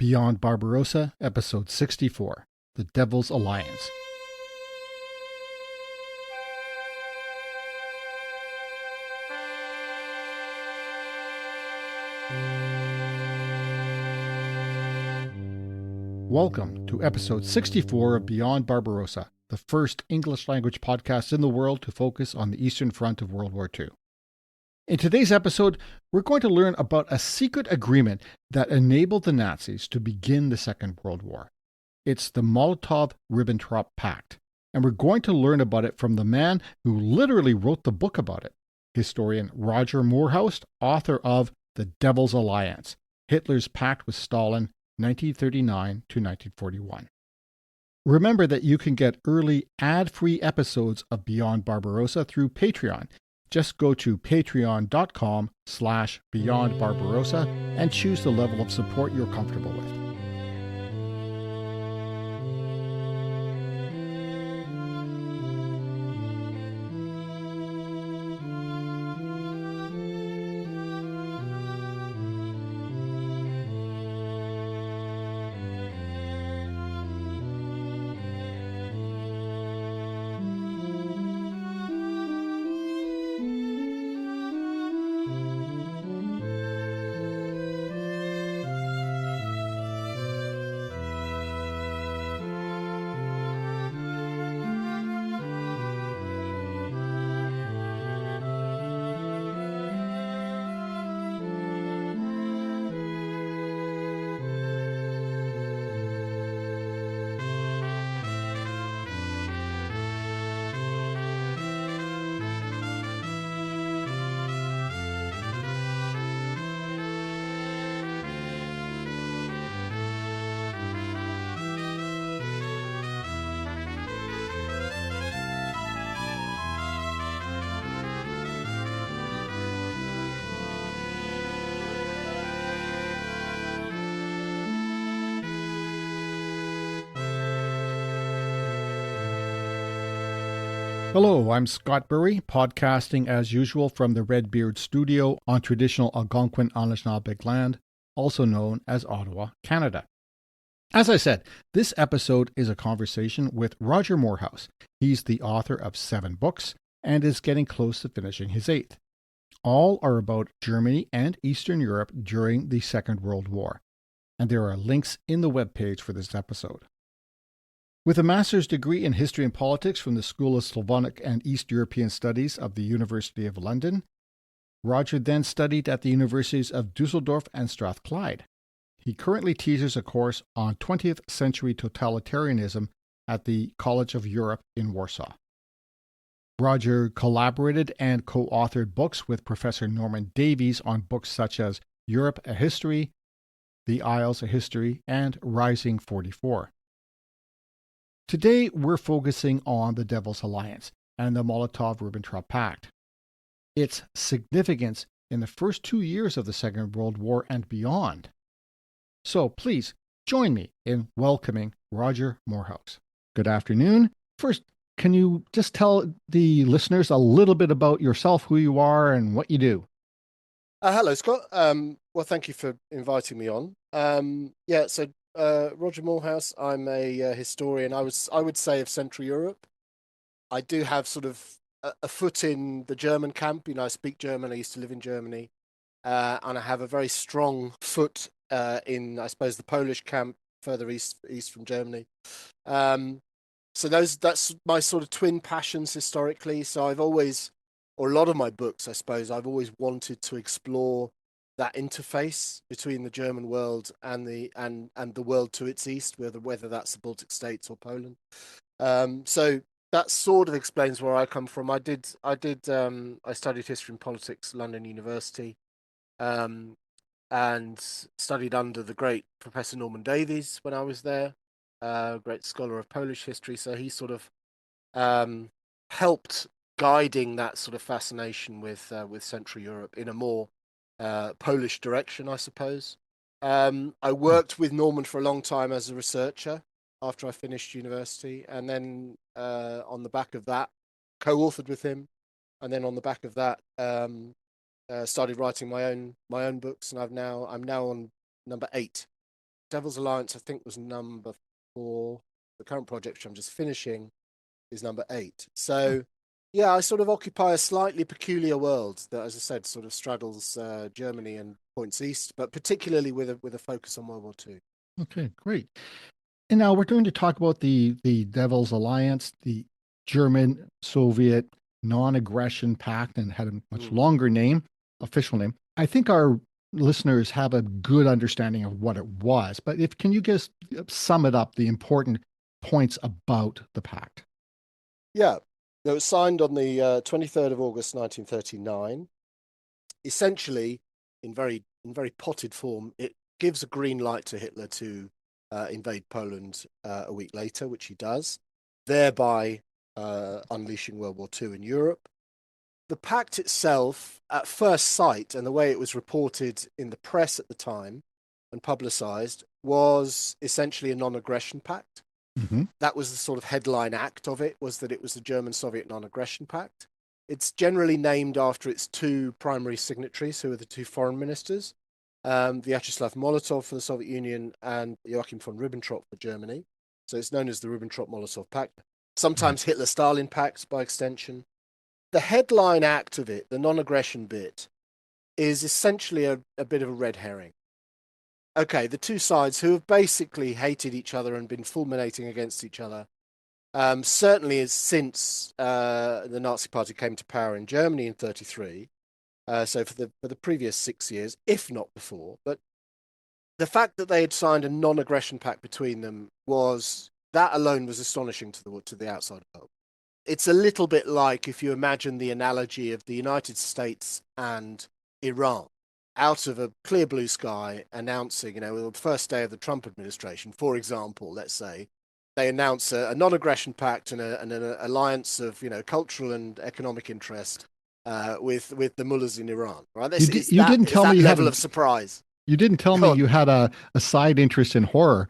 Beyond Barbarossa, Episode 64, The Devil's Alliance. Welcome to Episode 64 of Beyond Barbarossa, the first English-language podcast in the world to focus on the Eastern Front of World War II. In today's episode, we're going to learn about a secret agreement that enabled the Nazis to begin the Second World War. It's the Molotov-Ribbentrop Pact, and we're going to learn about it from the man who literally wrote the book about it, historian Roger Moorhouse, author of The Devil's Alliance, Hitler's Pact with Stalin, 1939 to 1941. Remember that you can get early ad-free episodes of Beyond Barbarossa through Patreon. Just go to patreon.com/beyondbarbarossa and choose the level of support you're comfortable with. Hello, I'm Scott Burry, podcasting as usual from the Redbeard Studio on traditional Algonquin Anishinaabe land, also known as Ottawa, Canada. As I said, this episode is a conversation with Roger Moorhouse. He's the author of 7 books and is getting close to finishing his 8th. All are about Germany and Eastern Europe during the Second World War, and there are links in the webpage for this episode. With a master's degree in history and politics from the School of Slavonic and East European Studies of the University of London, Roger then studied at the universities of Dusseldorf and Strathclyde. He currently teaches a course on 20th century totalitarianism at the College of Europe in Warsaw. Roger collaborated and co-authored books with Professor Norman Davies on books such as Europe, a History, The Isles, a History, and Rising 44. Today, we're focusing on the Devil's Alliance and the Molotov-Ribbentrop Pact. Its significance in the first 2 years of the Second World War and beyond. So please join me in welcoming Roger Moorhouse. Good afternoon. First, can you just tell the listeners a little bit about yourself, who you are, and what you do? Hello, Scott. Well, thank you for inviting me on. Roger Moorhouse. I'm a historian. I would say, of Central Europe. I do have sort of a foot in the German camp. I speak German. I used to live in Germany, and I have a very strong foot in, I suppose, the Polish camp further east from Germany. So that's my sort of twin passions historically. So a lot of my books, I suppose, I've always wanted to explore that interface between the German world and the world to its east, whether that's the Baltic states or Poland. So that sort of explains where I come from. I studied history and politics at London University, and studied under the great Professor Norman Davies when I was there, great scholar of Polish history. So he sort of helped guiding that sort of fascination with Central Europe in a more Polish direction, I suppose. I worked with Norman for a long time as a researcher after I finished university, and then on the back of that, co-authored with him, and then on the back of that, started writing my own books, and I'm now on number 8. Devil's Alliance, I think, was number 4. The current project, which I'm just finishing, is number 8. So, yeah, I sort of occupy a slightly peculiar world that, as I said, sort of straddles Germany and points east, but particularly with a focus on World War II. Okay, great. And now we're going to talk about the Devil's Alliance, the German Soviet non-aggression pact, and had a much Mm. longer name, official name. I think our listeners have a good understanding of what it was, but if can you just sum it up, the important points about the pact? Yeah, it was signed on the 23rd of August 1939. Essentially, in very potted form, it gives a green light to Hitler to invade Poland a week later, which he does, thereby unleashing World War II in Europe. The pact itself, at first sight, and the way it was reported in the press at the time and publicized, was essentially a non-aggression pact. Hmm. That was the sort of headline act of it, was that it was the German-Soviet non-aggression pact. It's generally named after its two primary signatories, who are the two foreign ministers, Vyacheslav Molotov for the Soviet Union and Joachim von Ribbentrop for Germany. So it's known as the Ribbentrop-Molotov Pact, Right. sometimes Hitler-Stalin Pact by extension. The headline act of it, the non-aggression bit, is essentially a bit of a red herring. Okay, the two sides who have basically hated each other and been fulminating against each other, certainly since the Nazi Party came to power in Germany in 1933. So for the previous 6 years, if not before. But the fact that they had signed a non-aggression pact between them that alone was astonishing to the outside world. It's a little bit like if you imagine the analogy of the United States and Iran out of a clear blue sky announcing, the first day of the Trump administration, for example, let's say, they announce a non-aggression pact and an alliance of, cultural and economic interest with the mullahs in Iran. Right? You This di- is you that didn't is tell me that you had level a of surprise. you didn't tell me Go you had a side interest in horror.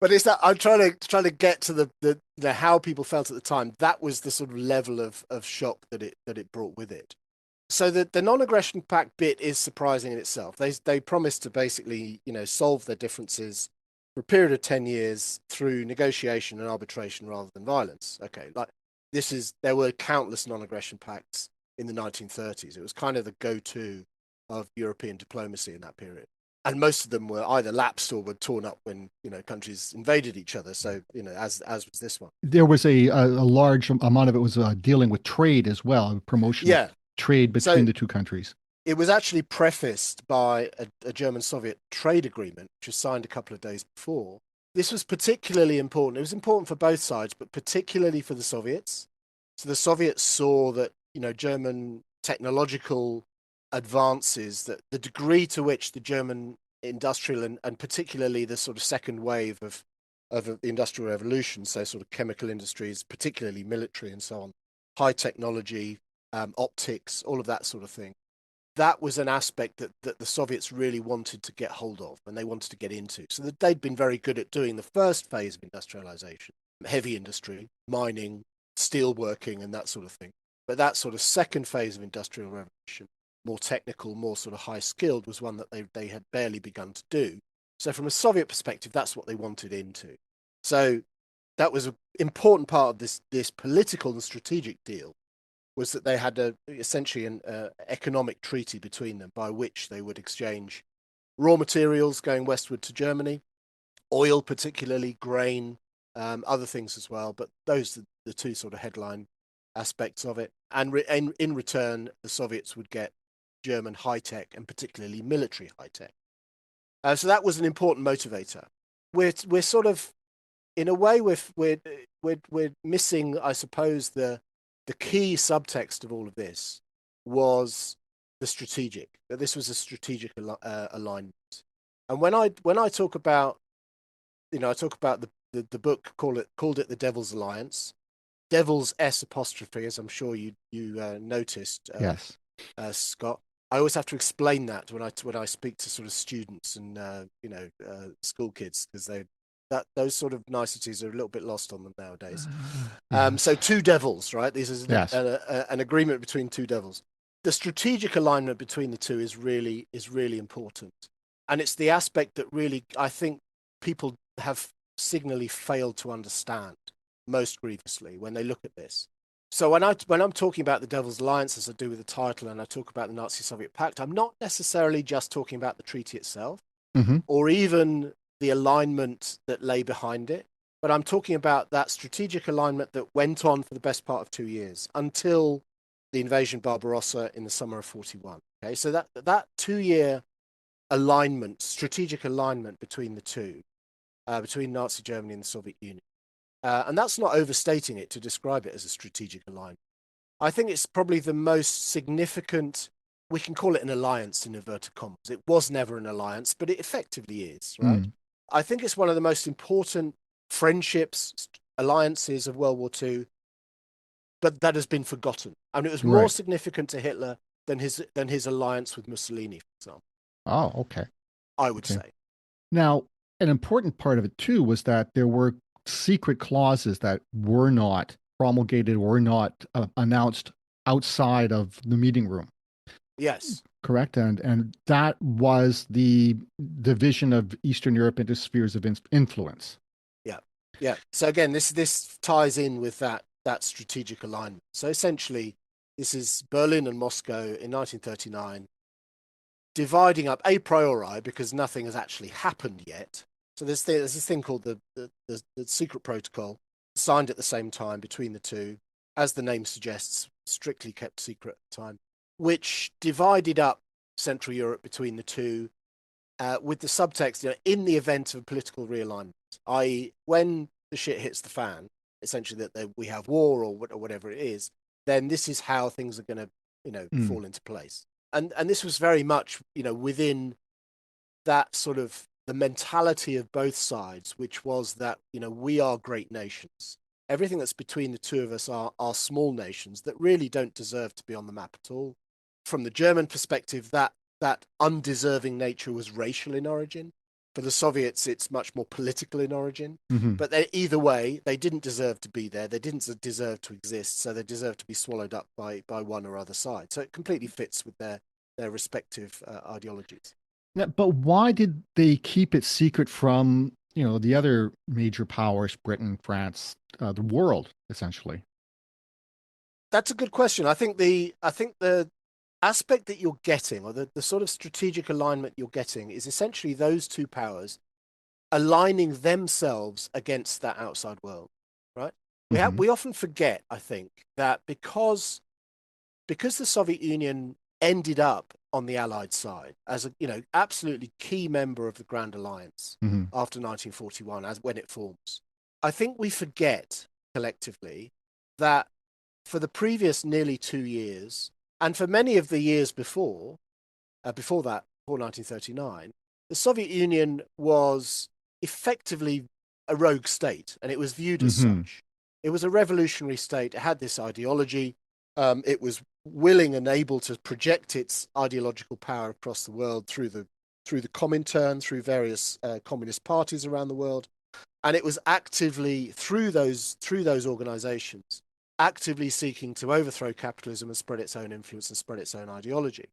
But it's that I'm trying to get to the how people felt at the time. That was the sort of level of shock that it brought with it. So the non-aggression pact bit is surprising in itself. They promised to basically solve their differences for a period of 10 years through negotiation and arbitration rather than violence. Okay, like there were countless non-aggression pacts in the 1930s. It was kind of the go-to of European diplomacy in that period, and most of them were either lapsed or were torn up when countries invaded each other. So as was this one. There was a large amount of it was dealing with trade as well, promotion of Yeah. trade between So the two countries. it was actually prefaced by a German-Soviet trade agreement, which was signed a couple of days before. This was particularly important. It was important for both sides, but particularly for the Soviets. So the Soviets saw that German technological advances, that the degree to which the German industrial and particularly the sort of second wave of the industrial revolution, so sort of chemical industries, particularly military and so on, high technology, optics, all of that sort of thing. That was an aspect that the Soviets really wanted to get hold of and they wanted to get into. So that they'd been very good at doing the first phase of industrialization, heavy industry, mining, steelworking, and that sort of thing. But that sort of second phase of industrial revolution, more technical, more sort of high skilled, was one that they had barely begun to do. So from a Soviet perspective, that's what they wanted into. So that was an important part of this political and strategic deal, was that they had essentially an economic treaty between them by which they would exchange raw materials going westward to Germany, oil particularly, grain, other things as well. But those are the two sort of headline aspects of it. And in return, the Soviets would get German high tech and particularly military high tech. So that was an important motivator. We're sort of, in a way, we're missing, I suppose, the key subtext of all of this was the strategic. That this was a strategic alignment. And when I talk about, I talk about the book called it the Devil's Alliance. Devil's S apostrophe, as I'm sure you noticed, Yes. Scott. I always have to explain that when I speak to sort of students and school kids, because those sort of niceties are a little bit lost on them nowadays. So Yes. two devils, right? This is Yes. an agreement between two devils. The strategic alignment between the two is really important. And it's the aspect that really I think people have signally failed to understand most grievously when they look at this. So when I'm talking about the Devil's Alliance, as I do with the title, and I talk about the Nazi-Soviet Pact, I'm not necessarily just talking about the treaty itself, Mm-hmm. or even the alignment that lay behind it, but I'm talking about that strategic alignment that went on for the best part of 2 years until the invasion of Barbarossa in the summer of 41. Okay, so that 2 year alignment, strategic alignment between the two, between Nazi Germany and the Soviet Union. And that's not overstating it to describe it as a strategic alignment. I think it's probably the most significant, we can call it an alliance in inverted commas. It was never an alliance, but it effectively is, right? Mm. I think it's one of the most important friendships, alliances of World War II, but that has been forgotten. I mean, it was more Right. significant to Hitler than his alliance with Mussolini, for example, Oh, okay. I would Okay. say. Now, an important part of it too was that there were secret clauses that were not promulgated or not announced outside of the meeting room. Yes. Correct, and that was the division of Eastern Europe into spheres of influence. Yeah. Yeah. So again, this ties in with that strategic alignment. So essentially, this is Berlin and Moscow in 1939 dividing up a priori because nothing has actually happened yet. So there's this thing called the secret protocol signed at the same time between the two, as the name suggests, strictly kept secret at the time, which divided up Central Europe between the two, with the subtext, in the event of a political realignment, i.e., when the shit hits the fan, essentially that we have war or whatever it is, then this is how things are going to, Mm. fall into place. And this was very much, within that sort of the mentality of both sides, which was that, we are great nations. Everything that's between the two of us are small nations that really don't deserve to be on the map at all. From the German perspective, that undeserving nature was racial in origin. For the Soviets, it's much more political in origin. Hmm. But either way, they didn't deserve to be there. They didn't deserve to exist. So they deserve to be swallowed up by one or other side. So it completely fits with their respective ideologies. Yeah, but why did they keep it secret from, the other major powers, Britain, France, the world, essentially? That's a good question. I think the aspect that you're getting, or the sort of strategic alignment you're getting, is essentially those two powers aligning themselves against that outside world, right? Hmm. We often forget, I think, that because the Soviet Union ended up on the Allied side as a absolutely key member of the Grand Alliance Hmm. after 1941, as when it forms, I think we forget collectively that for the previous nearly 2 years, and for many of the years before that, before 1939, the Soviet Union was effectively a rogue state, and it was viewed as Hmm. such. It was a revolutionary state. It had this ideology. It was willing and able to project its ideological power across the world through the Comintern, through various communist parties around the world, and it was actively through those organizations actively seeking to overthrow capitalism and spread its own influence and spread its own ideology.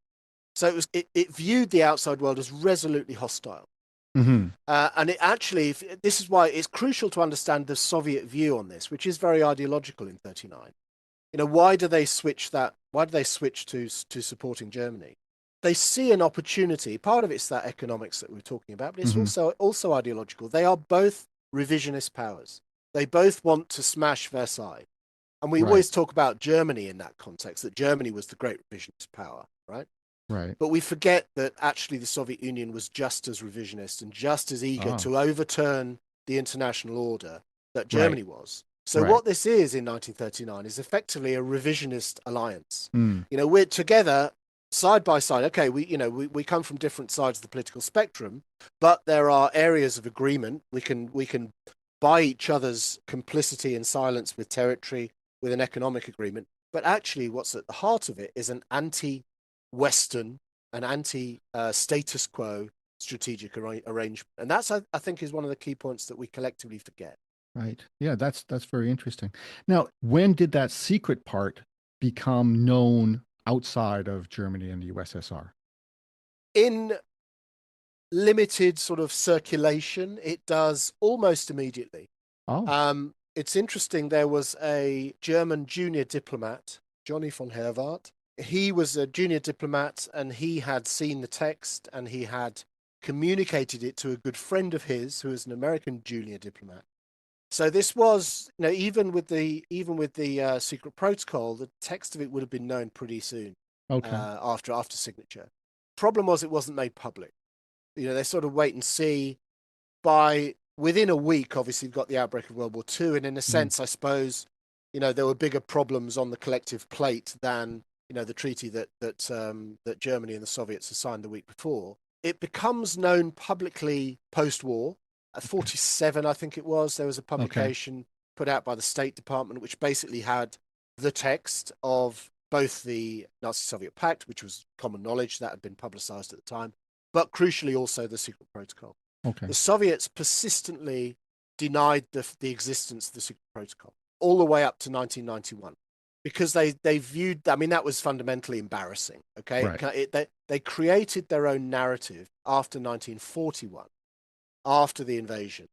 So it viewed the outside world as resolutely hostile. Hmm. And it actually, this is why it's crucial to understand the Soviet view on this, which is very ideological in 39. Why do they switch that? Why do they switch to supporting Germany? They see an opportunity. Part of it's that economics that we're talking about, but it's Hmm. also ideological. They are both revisionist powers. They both want to smash Versailles. And we Right. always talk about Germany in that context, that Germany was the great revisionist power, right? Right. But we forget that actually the Soviet Union was just as revisionist and just as eager Oh, to overturn the international order that right. Germany was. So Right. what this is in 1939 is effectively a revisionist alliance. Mm. We're together side by side. Okay, we come from different sides of the political spectrum, but there are areas of agreement. We can buy each other's complicity and silence with territory, with an economic agreement. But actually, what's at the heart of it is an anti-Western, an anti-status quo strategic arrangement, and that's I think is one of the key points that we collectively forget. Right. Yeah, that's very interesting. Now, when did that secret part become known outside of Germany and the USSR? In limited sort of circulation. It does almost immediately. Oh, It's interesting. There was a German junior diplomat, Johnny von Herwarth. He was a junior diplomat, and he had seen the text, and he had communicated it to a good friend of his, who is an American junior diplomat. So this was, even with the secret protocol, the text of it would have been known pretty soon okay. after signature. Problem was, it wasn't made public. They sort of wait and see. By within a week, obviously, we've got the outbreak of World War II, and in a Mhm. sense, I suppose, there were bigger problems on the collective plate than the treaty that Germany and the Soviets had signed the week before. It becomes known publicly post-war. At 47, I think it was, there was a Okay. publication put out by the State Department, which basically had the text of both the Nazi-Soviet Pact, which was common knowledge that had been publicized at the time, but crucially also the secret protocol. Okay. The Soviets persistently denied the existence of the secret protocol all the way up to 1991, because they viewed, I mean, that was fundamentally embarrassing. Okay, Right. they created their own narrative after 1941, after the invasion,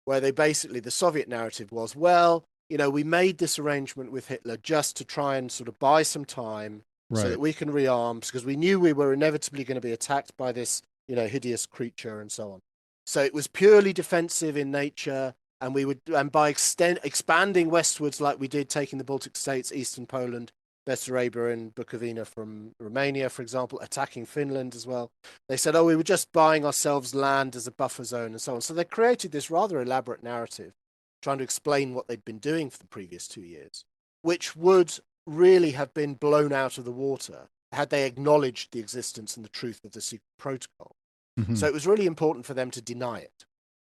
where the Soviet narrative was, well, we made this arrangement with Hitler just to try and sort of buy some time so Right. that we can rearm, because we knew we were inevitably going to be attacked by this, hideous creature and so on. So it was purely defensive in nature, and by expanding westwards like we did, taking the Baltic states, eastern Poland, Bessarabia and Bukovina from Romania, for example, attacking Finland as well. They said, oh, we were just buying ourselves land as a buffer zone and so on. So they created this rather elaborate narrative trying to explain what they'd been doing for the previous 2 years, which would really have been blown out of the water had they acknowledged the existence and the truth of the secret protocol. Hmm. So it was really important for them to deny it.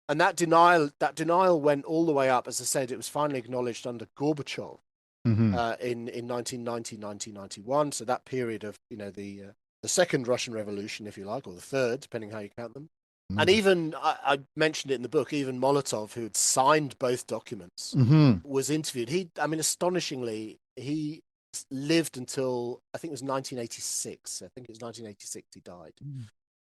And that denial went all the way up. As I said, it was finally acknowledged under Gorbachev Hmm. in 1990, 1991. So that period of the second Russian Revolution, if you like, or the third, depending how you count them. And even I mentioned it in the book. Even Molotov, who had signed both documents, Hmm. was interviewed. I mean, astonishingly, he lived until I think it was 1986. I think it was 1986 he died,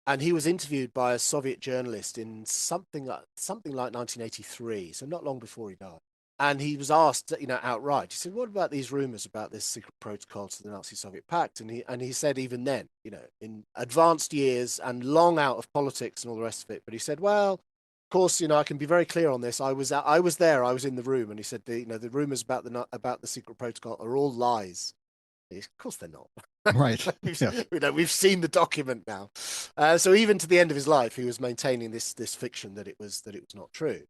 and he was interviewed by a Soviet journalist in something like 1983, so not long before he died. And he was asked, outright. He said, "What about these rumors about this secret protocol to the Nazi-Soviet Pact?" And he said, even then, in advanced years and long out of politics and all the rest of it, but he said, "Well, of course, I can be very clear on this. I was there. I was in the room." And he said, "The rumors about the secret protocol are all lies." Of course, they're not. Right. Yeah. We've seen the document now. So even to the end of his life, he was maintaining this fiction that it was not true.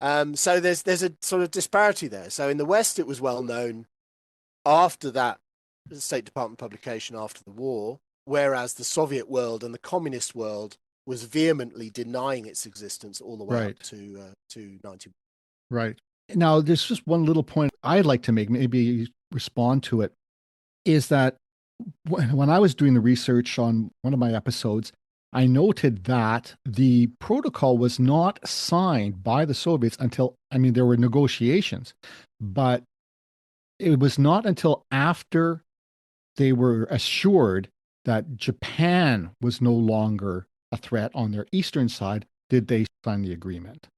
So there's a sort of disparity there. So in the West, it was well known after that State Department publication after the war, whereas the Soviet world and the communist world was vehemently denying its existence all the way up Right. to 90. Right. Now, there's just one little point I'd like to make, maybe respond to it, is that when I was doing the research on one of my episodes, I noted that the protocol was not signed by the Soviets until, I mean, there were negotiations, but it was not until after they were assured that Japan was no longer a threat on their eastern side did they sign the agreement.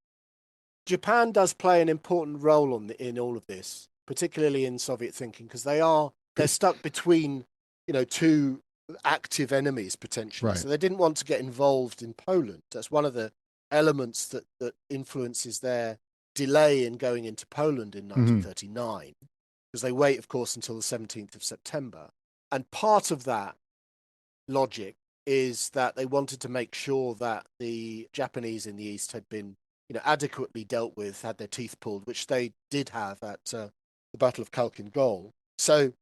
Japan does play an important role in all of this, particularly in Soviet thinking, because they're stuck between two active enemies potentially. Right. So they didn't want to get involved in Poland. That's one of the elements that influences their delay in going into Poland in Hmm. 1939, because they wait, of course, until the 17th of September. And part of that logic is that they wanted to make sure that the Japanese in the East had been, adequately dealt with, had their teeth pulled, which they did have at the Battle of Khalkhin Gol. So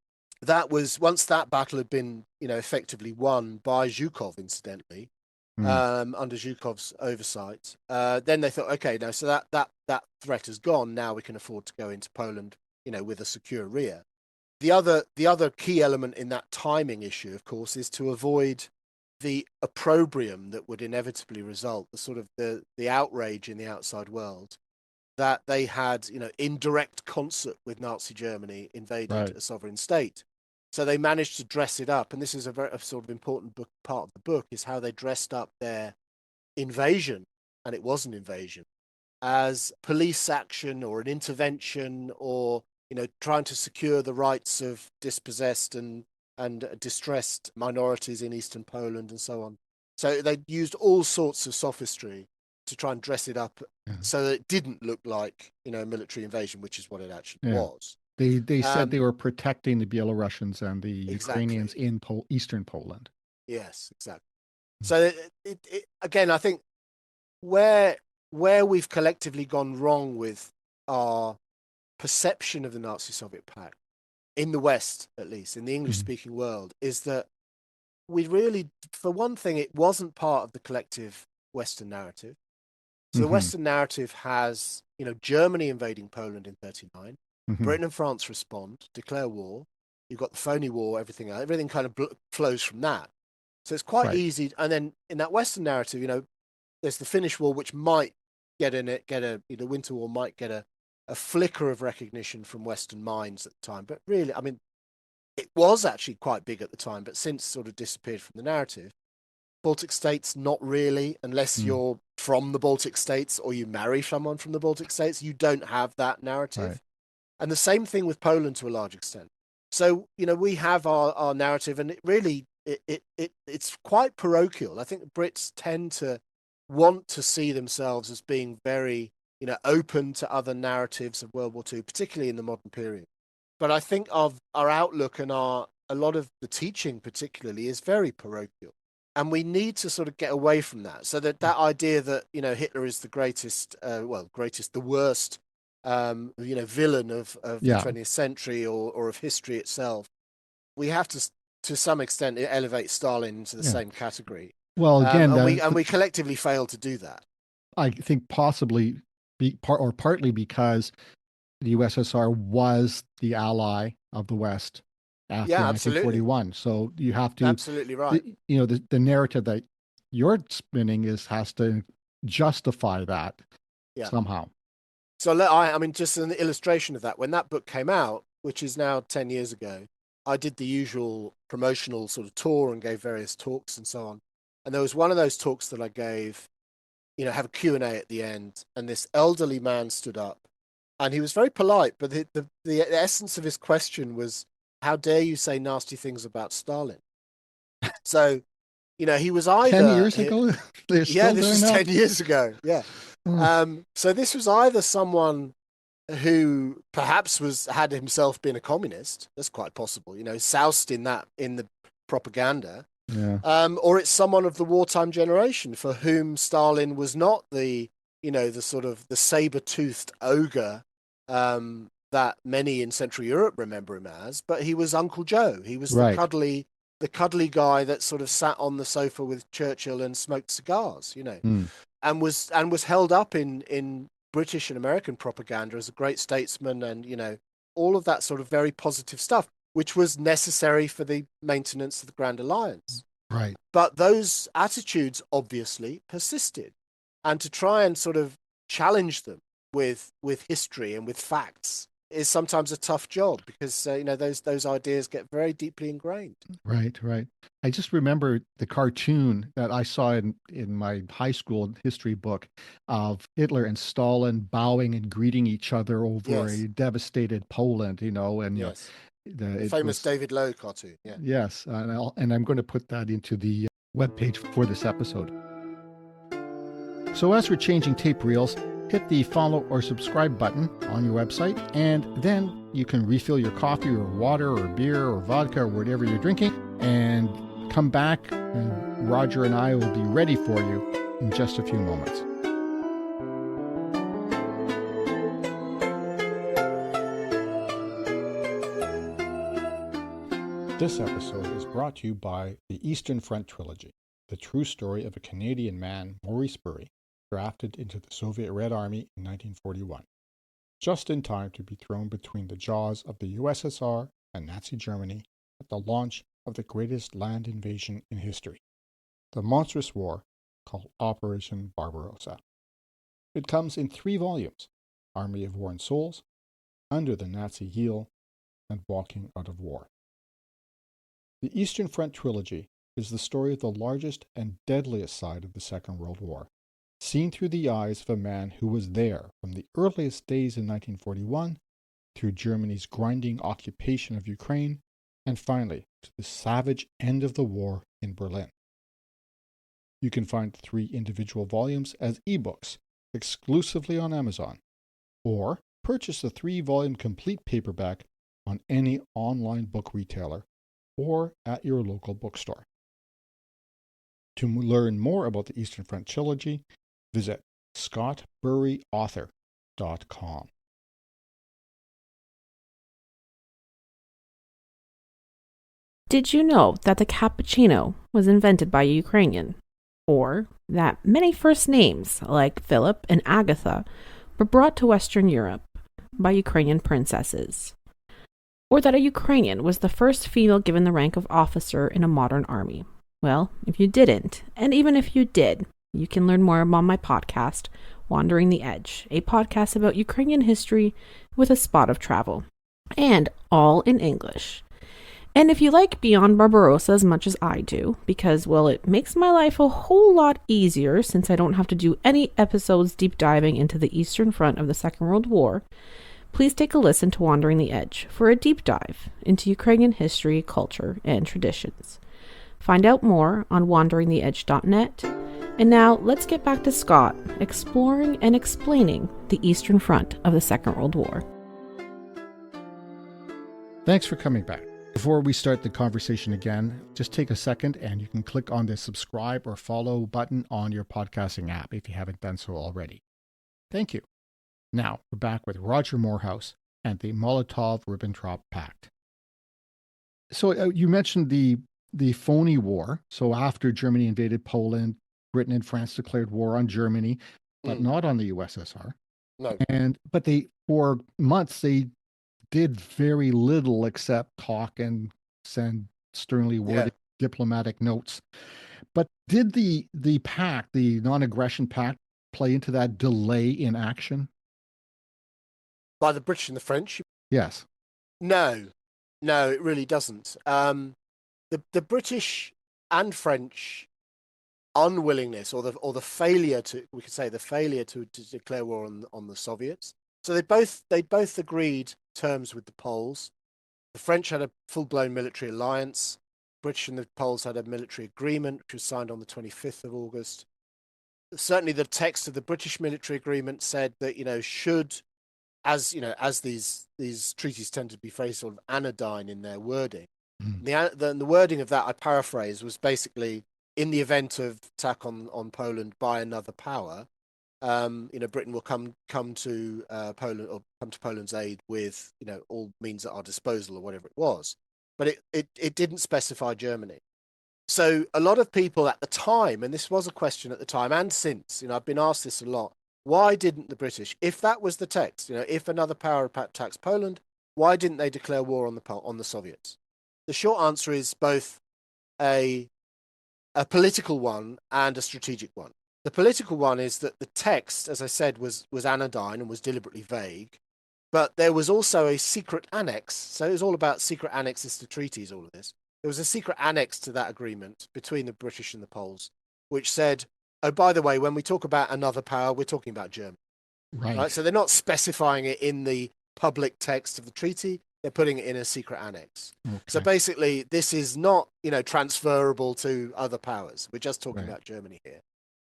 that was, once that battle had been, effectively won by Zhukov, incidentally, Mm. under Zhukov's oversight, then they thought, okay, now so that threat has gone. Now we can afford to go into Poland, with a secure rear. The other key element in that timing issue, of course, is to avoid the opprobrium that would inevitably result, the sort of the outrage in the outside world that they had, in direct concert with Nazi Germany, invaded Right. a sovereign state. So they managed to dress it up, and this is a sort of important part of the book, is how they dressed up their invasion, and it was an invasion, as police action or an intervention, or trying to secure the rights of dispossessed and distressed minorities in eastern Poland and so on. So they used all sorts of sophistry to try and dress it up so that it didn't look like a military invasion, which is what it actually was. They said they were protecting the Belarusians and the Ukrainians Exactly. in eastern Poland. Yes, exactly. So again, I think where we've collectively gone wrong with our perception of the Nazi-Soviet Pact, in the West at least, in the English-speaking world, is that we really, for one thing, it wasn't part of the collective Western narrative. So the Western narrative has, Germany invading Poland in 1939, Britain and France respond, declare war. You've got the phony war, everything kind of flows from that. So it's quite easy. And then in that Western narrative, there's the Finnish War, which might the Winter War might get a flicker of recognition from Western minds at the time. But really, I mean, it was actually quite big at the time, but since sort of disappeared from the narrative. Baltic states, not really, unless you're from the Baltic states or you marry someone from the Baltic states, you don't have that narrative. Right. And the same thing with Poland to a large extent. So, we have our narrative, and it really, it's quite parochial. I think Brits tend to want to see themselves as being very, open to other narratives of World War II, particularly in the modern period. But I think our outlook and a lot of the teaching particularly is very parochial. And we need to sort of get away from that. So that idea that, Hitler is the greatest, the worst, villain of the 20th century or of history itself, we have to some extent, elevate Stalin into the same category. Well, again, we collectively fail to do that. I think possibly partly because the USSR was the ally of the West after 1941. So you have to absolutely right. The narrative that you're spinning has to justify that somehow. So I mean, just an illustration of that, when that book came out, which is now 10 years ago, I did the usual promotional sort of tour and gave various talks and so on. And there was one of those talks that I gave, have a Q&A at the end, and this elderly man stood up, and he was very polite, but the essence of his question was, how dare you say nasty things about Stalin? So, he was either 10 years ago. They're still this was 10 years ago. Yeah. So this was either someone who perhaps had himself been a communist. That's quite possible. Soused in the propaganda. Yeah. Or it's someone of the wartime generation for whom Stalin was not the sort of the saber-toothed ogre that many in Central Europe remember him as, but he was Uncle Joe. He was the cuddly guy that sort of sat on the sofa with Churchill and smoked cigars, and was held up in British and American propaganda as a great statesman, and all of that sort of very positive stuff, which was necessary for the maintenance of the Grand Alliance. Right. But those attitudes obviously persisted, and to try and sort of challenge them with history and with facts is sometimes a tough job, because those ideas get very deeply ingrained. Right. I just remember the cartoon that I saw in my high school history book of Hitler and Stalin bowing and greeting each other over a devastated Poland, The famous David Lowe cartoon. Yeah. Yes, and I'm going to put that into the webpage for this episode. So as we're changing tape reels, hit the follow or subscribe button on your website, and then you can refill your coffee or water or beer or vodka or whatever you're drinking, and come back, and Roger and I will be ready for you in just a few moments. This episode is brought to you by the Eastern Front Trilogy, the true story of a Canadian man, Maurice Bury, drafted into the Soviet Red Army in 1941, just in time to be thrown between the jaws of the USSR and Nazi Germany at the launch of the greatest land invasion in history, the monstrous war called Operation Barbarossa. It comes in 3 volumes: Army of Worn Souls, Under the Nazi Heel, and Walking Out of War. The Eastern Front Trilogy is the story of the largest and deadliest side of the Second World War, seen through the eyes of a man who was there from the earliest days in 1941 through Germany's grinding occupation of Ukraine and finally to the savage end of the war in Berlin. You can find the 3 individual volumes as ebooks exclusively on Amazon, or purchase the 3-volume complete paperback on any online book retailer or at your local bookstore. To learn more about the Eastern Front trilogy, visit scottburyauthor.com. Did you know that the cappuccino was invented by a Ukrainian? Or that many first names, like Philip and Agatha, were brought to Western Europe by Ukrainian princesses? Or that a Ukrainian was the first female given the rank of officer in a modern army? Well, if you didn't, and even if you did, you can learn more on my podcast, Wandering the Edge, a podcast about Ukrainian history with a spot of travel, and all in English. And if you like Beyond Barbarossa as much as I do, because, well, it makes my life a whole lot easier since I don't have to do any episodes deep diving into the Eastern Front of the Second World War, please take a listen to Wandering the Edge for a deep dive into Ukrainian history, culture, and traditions. Find out more on wanderingtheedge.net. And now let's get back to Scott exploring and explaining the Eastern Front of the Second World War. Thanks for coming back. Before we start the conversation again, just take a second and you can click on the subscribe or follow button on your podcasting app if you haven't done so already. Thank you. Now, we're back with Roger Moorhouse and the Molotov-Ribbentrop Pact. So you mentioned the phony war. So after Germany invaded Poland, Britain and France declared war on Germany, but not on the USSR. No. But for months, they did very little except talk and send sternly worded diplomatic notes. But did the pact, the non-aggression pact, play into that delay in action? By the British and the French? Yes. No, it really doesn't. The British and French unwillingness, or the failure to, we could say, the failure to declare war on the Soviets. So they both agreed terms with the Poles. The French had a full-blown military alliance. British and the Poles had a military agreement, which was signed on the 25th of August. Certainly, the text of the British military agreement said that, should, as these treaties tend to be very sort of anodyne in their wording. The wording of that, I paraphrase, was basically, in the event of attack on Poland by another power, Britain will come to Poland, or come to Poland's aid with all means at our disposal, or whatever it was. But it didn't specify Germany. So a lot of people at the time, and this was a question at the time and since, I've been asked this a lot, why didn't the British, if that was the text, if another power attacks Poland, why didn't they declare war on the Soviets? The short answer is both a political one and a strategic one. The political one is that the text, as I said, was anodyne and was deliberately vague, but there was also a secret annex. So it was all about secret annexes to treaties, all of this. There was a secret annex to that agreement between the British and the Poles, which said, oh, by the way, when we talk about another power, we're talking about Germany. Right? So they're not specifying it in the public text of the treaty. They're putting it in a secret annex. Okay. So basically, this is not, transferable to other powers. We're just talking about Germany here.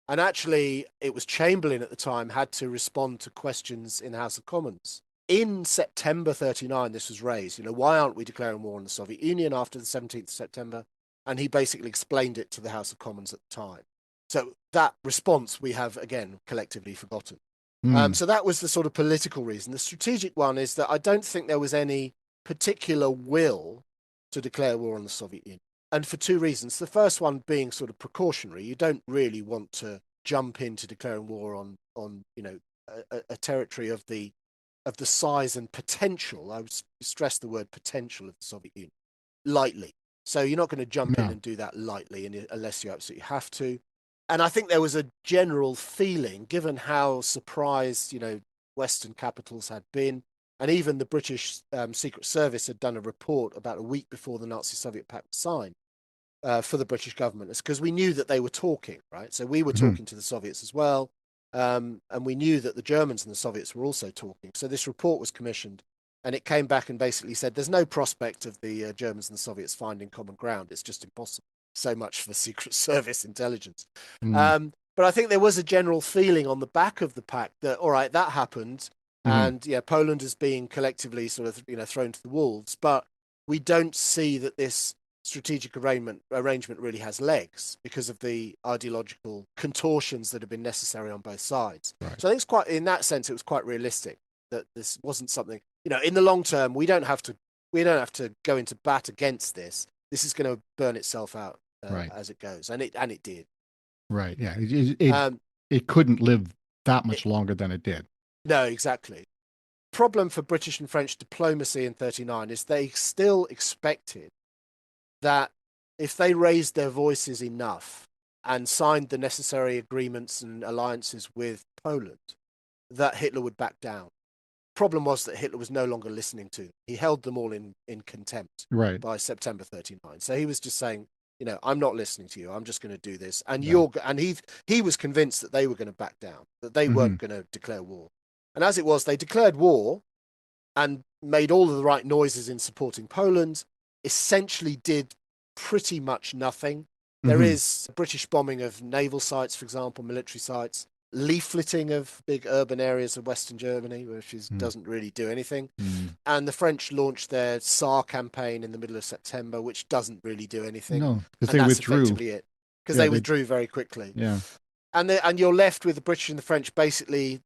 And actually, it was Chamberlain at the time had to respond to questions in the House of Commons. In September 1939, this was raised. Why aren't we declaring war on the Soviet Union after the 17th of September? And he basically explained it to the House of Commons at the time. So that response we have, again, collectively forgotten. So that was the sort of political reason. The strategic one is that I don't think there was any particular will to declare war on the Soviet Union. And for two reasons. The first one being sort of precautionary. You don't really want to jump into declaring war on a territory of the size and potential. I would stress the word potential of the Soviet Union lightly. So you're not going to jump in and do that lightly unless you absolutely have to. And I think there was a general feeling, given how surprised Western capitals had been, and even the British Secret Service had done a report about a week before the Nazi-Soviet Pact was signed, for the British government. It's because we knew that they were talking, right? So we were Mhm. talking to the Soviets as well. And we knew that the Germans and the Soviets were also talking. So this report was commissioned, and it came back and basically said there's no prospect of the Germans and the Soviets finding common ground. It's just impossible. So much for Secret Service intelligence. Mm. But I think there was a general feeling on the back of the pact that, all right, that happened. Mhm. And yeah, Poland is being collectively sort of, thrown to the wolves. But we don't see that this strategic arrangement really has legs because of the ideological contortions that have been necessary on both sides. Right. So I think it's quite, in that sense, it was quite realistic that this wasn't something, in the long term, we don't have to go into bat against this. This is going to burn itself out Right. as it goes, and it did. Right. Yeah. It Um, it couldn't live that it, much longer than it did. no, exactly. Problem for British and French diplomacy in 39 is they still expected that if they raised their voices enough and signed the necessary agreements and alliances with Poland, that Hitler would back down. Problem was that Hitler was no longer listening to them. He held them all in contempt Right. by September 39. So he was just saying, I'm not listening to you. I'm just going to do this. And Yeah. he was convinced that they were going to back down, that they Mhm. weren't going to declare war. And as it was, they declared war and made all of the right noises in supporting Poland, essentially did pretty much nothing. There Mhm. is British bombing of naval sites, for example, military sites, leafleting of big urban areas of Western Germany, which Mm. doesn't really do anything. Mm. And the French launched their SAR campaign in the middle of September, which doesn't really do anything. No, because And they that's withdrew. effectively it, because Yeah. they They. withdrew very quickly. Yeah. And you're left with the British and the French basically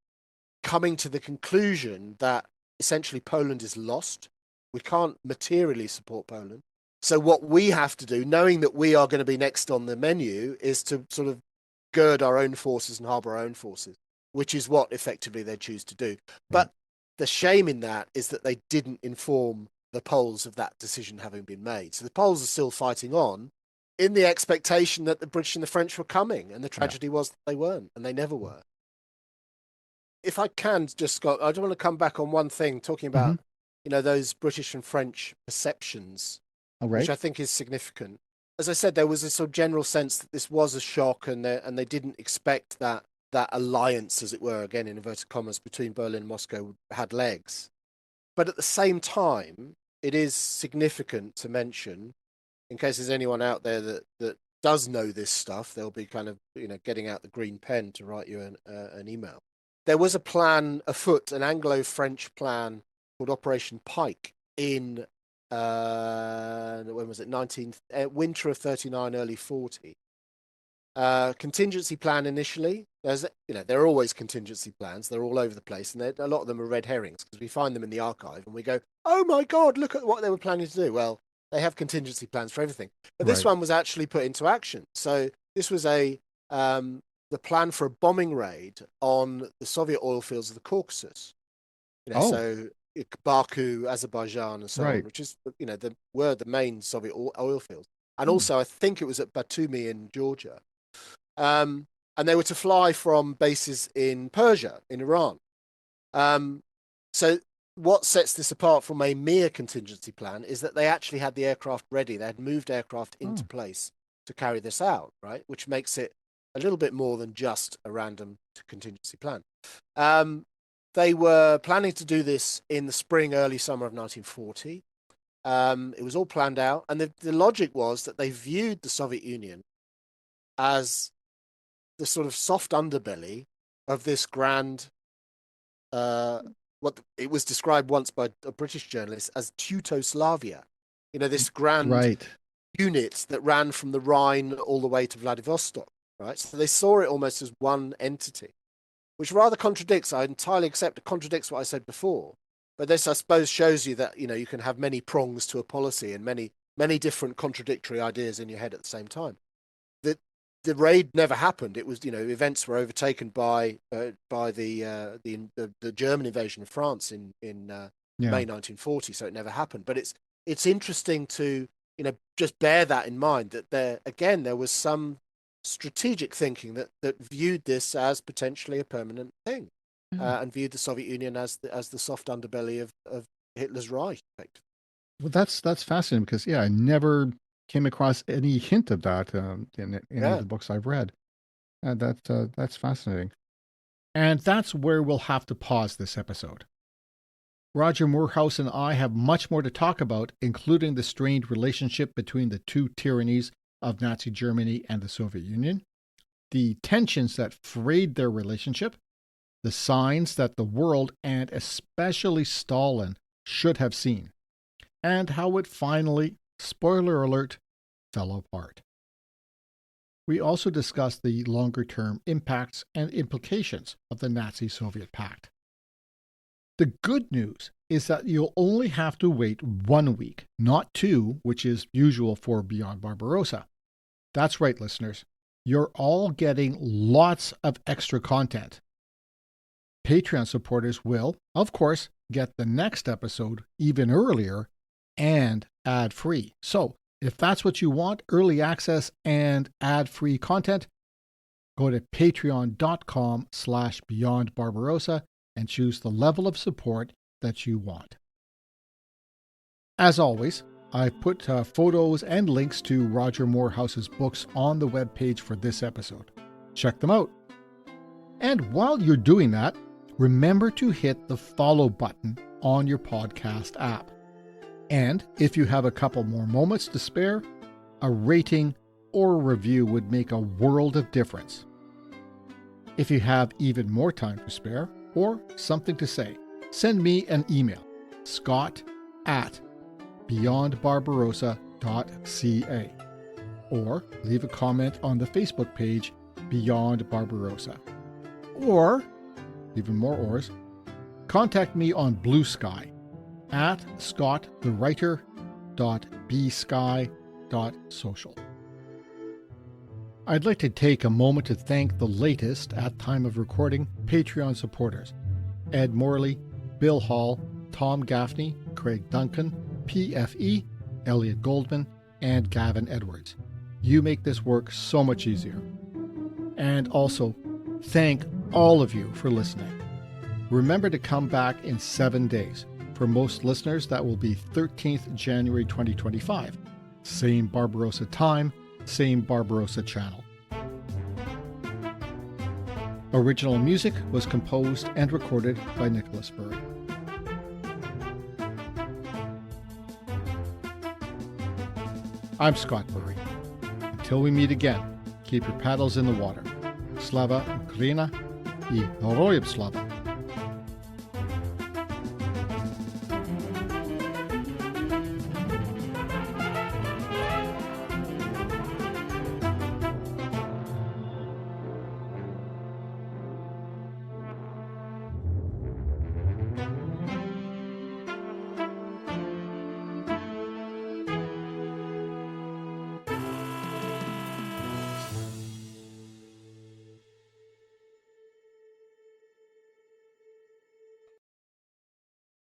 coming to the conclusion that essentially Poland is lost. We can't materially support Poland. So what we have to do, knowing that we are going to be next on the menu, is to sort of gird our own forces and harbour our own forces, which is what effectively they choose to do. Right. But the shame in that is that they didn't inform the Poles of that decision having been made. So the Poles are still fighting on in the expectation that the British and the French were coming. And the Yeah. tragedy was that they weren't, and they never were. If I can, just Scott, I do want to come back on one thing, talking Mhm. about, those British and French perceptions, All which right. I think is significant. As I said, there was a sort of general sense that this was a shock, and they didn't expect that alliance, as it were, again in inverted commas, between Berlin and Moscow had legs. But at the same time, it is significant to mention, in case there's anyone out there that does know this stuff, they'll be kind of getting out the green pen to write you an email. There was a plan afoot, an Anglo-French plan called Operation Pike in when was it? Winter of 39, early 40. Contingency plan initially. There are always contingency plans. They're all over the place, and a lot of them are red herrings because we find them in the archive and we go, "Oh my God, look at what they were planning to do." Well, they have contingency plans for everything, but this Right. one was actually put into action. So this was the plan for a bombing raid on the Soviet oil fields of the Caucasus. Oh. So Baku, Azerbaijan, and so on, Right. which is were the main Soviet oil fields, and Hmm. also I think it was at Batumi in Georgia. And they were to fly from bases in Persia, in Iran. So what sets this apart from a mere contingency plan is that they actually had the aircraft ready. They had moved aircraft into Oh. place to carry this out, right? Which makes it a little bit more than just a random contingency plan. They were planning to do this in the spring, early summer of 1940. It was all planned out. And the logic was that they viewed the Soviet Union as the sort of soft underbelly of this grand, what it was described once by a British journalist as Teutoslavia. This grand Right. unit that ran from the Rhine all the way to Vladivostok, right? So they saw it almost as one entity, which rather contradicts, I entirely accept, it contradicts what I said before. But this, I suppose, shows you that, you can have many prongs to a policy and many different contradictory ideas in your head at the same time. The raid never happened. It was, events were overtaken by the German invasion of France in Yeah. May 1940, so it never happened. But it's interesting to just bear that in mind, that there was some strategic thinking that viewed this as potentially a permanent thing, Yeah. and viewed the Soviet Union as the soft underbelly of Hitler's Reich. Well, that's fascinating because, yeah, I never came across any hint of that in any of Yeah. the books I've read. That's fascinating. And that's where we'll have to pause this episode. Roger Moorhouse and I have much more to talk about, including the strained relationship between the two tyrannies of Nazi Germany and the Soviet Union, the tensions that frayed their relationship, the signs that the world, and especially Stalin, should have seen, and how it finally, spoiler alert, fell apart. We also discuss the longer-term impacts and implications of the Nazi-Soviet Pact. The good news is that you'll only have to wait 1 week, not 2, which is usual for Beyond Barbarossa. That's right, listeners. You're all getting lots of extra content. Patreon supporters will, of course, get the next episode even earlier and ad-free. So, if that's what you want, early access and ad-free content, go to patreon.com/beyondbarbarossa and choose the level of support that you want. As always, I've put photos and links to Roger Moorhouse's books on the webpage for this episode. Check them out. And while you're doing that, remember to hit the follow button on your podcast app. And if you have a couple more moments to spare, a rating or a review would make a world of difference. If you have even more time to spare or something to say, send me an email, scott@beyondbarbarossa.ca, or leave a comment on the Facebook page Beyond Barbarossa. Or, even more ors, contact me on Blue Sky at scottthe.writer.bsky.social. I'd like to take a moment to thank the latest, at time of recording, Patreon supporters: Ed Morley, Bill Hall, Tom Gaffney, Craig Duncan, PFE, Elliot Goldman, and Gavin Edwards. You make this work so much easier. And also, thank all of you for listening. Remember to come back in 7 days. For most listeners, that will be 13th January 2025. Same Barbarossa time, same Barbarossa channel. Original music was composed and recorded by Nicholas Burry. I'm Scott Burry. Until we meet again, keep your paddles in the water. Slava Ukraina i Heroyam Slava.